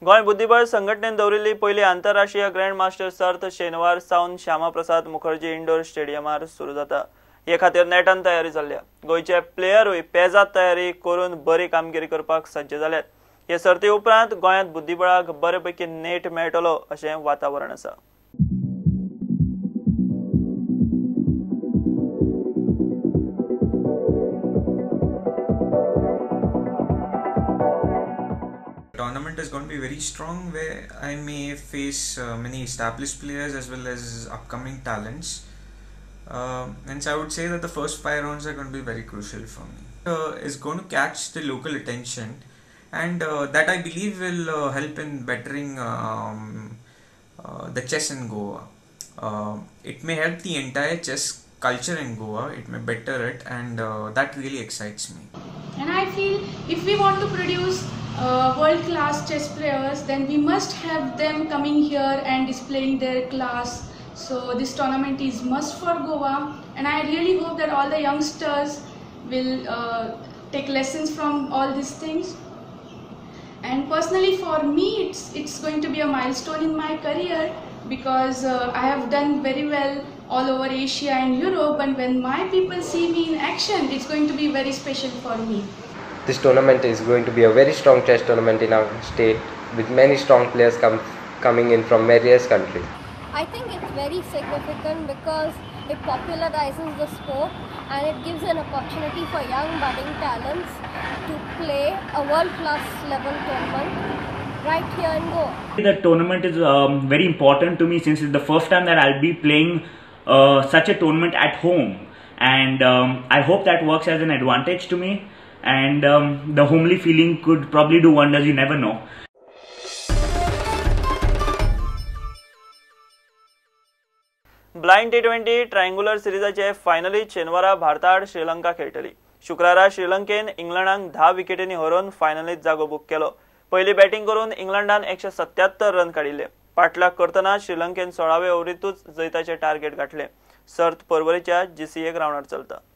गोय बुद्धिबळ संघटनेन दवरिल्ली पहिली आंतरराष्ट्रीय ग्रँड मास्टर सर्त शेनवार सावन श्यामाप्रसाद मुखर्जी इंडोर स्टेडियमार सुरू जाता। हे खातीर नेटान तयारी चल्ल्या। गोयचे प्लेयरूय पेजात तयारी करून बरी कामगिरी करपाक सज्ज जाल्यात। हे सर्ती उपरांत गोंयांत बुद्धिबळाक बरेपैकी नेट मेळटलो अशें वातावरण आसा। Tournament is going to be very strong, where I may face many established players as well as upcoming talents, and so I would say that the first 5 rounds are going to be very crucial for me. Is going to catch the local attention, and that I believe will help in bettering the chess in Goa. It may help the entire chess culture in Goa, it may better it, and that really excites me. And I feel if we want to produce world-class chess players, then we must have them coming here and displaying their class. So this tournament is must for Goa, and I really hope that all the youngsters will take lessons from all these things. And personally for me, it's going to be a milestone in my career, because I have done very well all over Asia and Europe, and when my people see me in action, it's going to be very special for me. This tournament is going to be a very strong chess tournament in our state, with many strong players coming in from various countries. I think it's very significant because it popularizes the sport and it gives an opportunity for young budding talents to play a world-class level tournament right here in Goa. The tournament is very important to me, since it's the first time that I'll be playing such a tournament at home, and I hope that works as an advantage to me, and the homely feeling could probably do wonders, you never know. Blind T20 triangular सिरीजाचे फायनलीत शेनवारा भारताआड श्रीलंका खेळटली। शुक्रारा श्रीलंकेन इंग्लंडाक 10 विकेटींनी हरोवन फायनलीत जागो book केलो। पयली batting करून इंग्लंडान 177 run काडिल्ले। पाठलाग करतना श्रीलंकेन 16व्या ओव्हरीतूच जैताचे टार्गेट गाठले। सर्त पर्वरीच्या GCA ग्राउंडार चलता।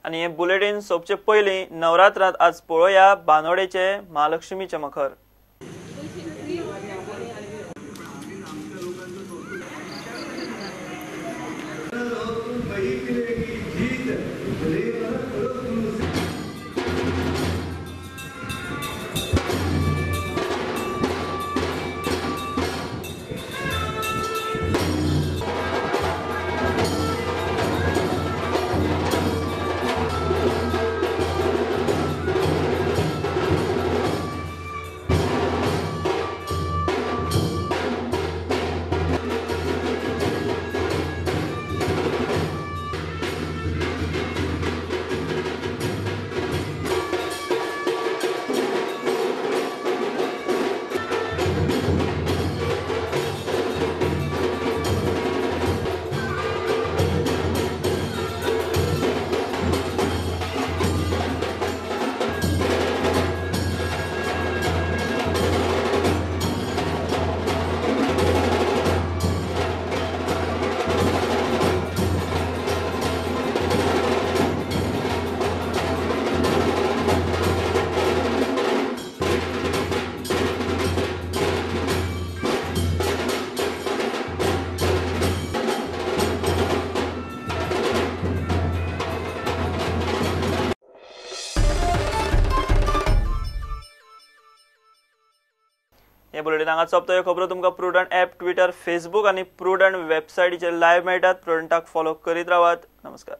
आणि हे बुलेटिन सोपचे पयलीं नवरात्रांत आज पळोवया बांदोडेचे महालक्ष्मीचे मखर. हे बुलेटिन हांगा सोंपता. ह्यो खबरो तुमकां प्रुडंट ॲप, ट्विटर, फेसबूक आनी प्रुडंट वेबसायटीचेर लायव्ह मेळटात. प्रुडंटाक फॉलो करीत रावात. नमस्कार.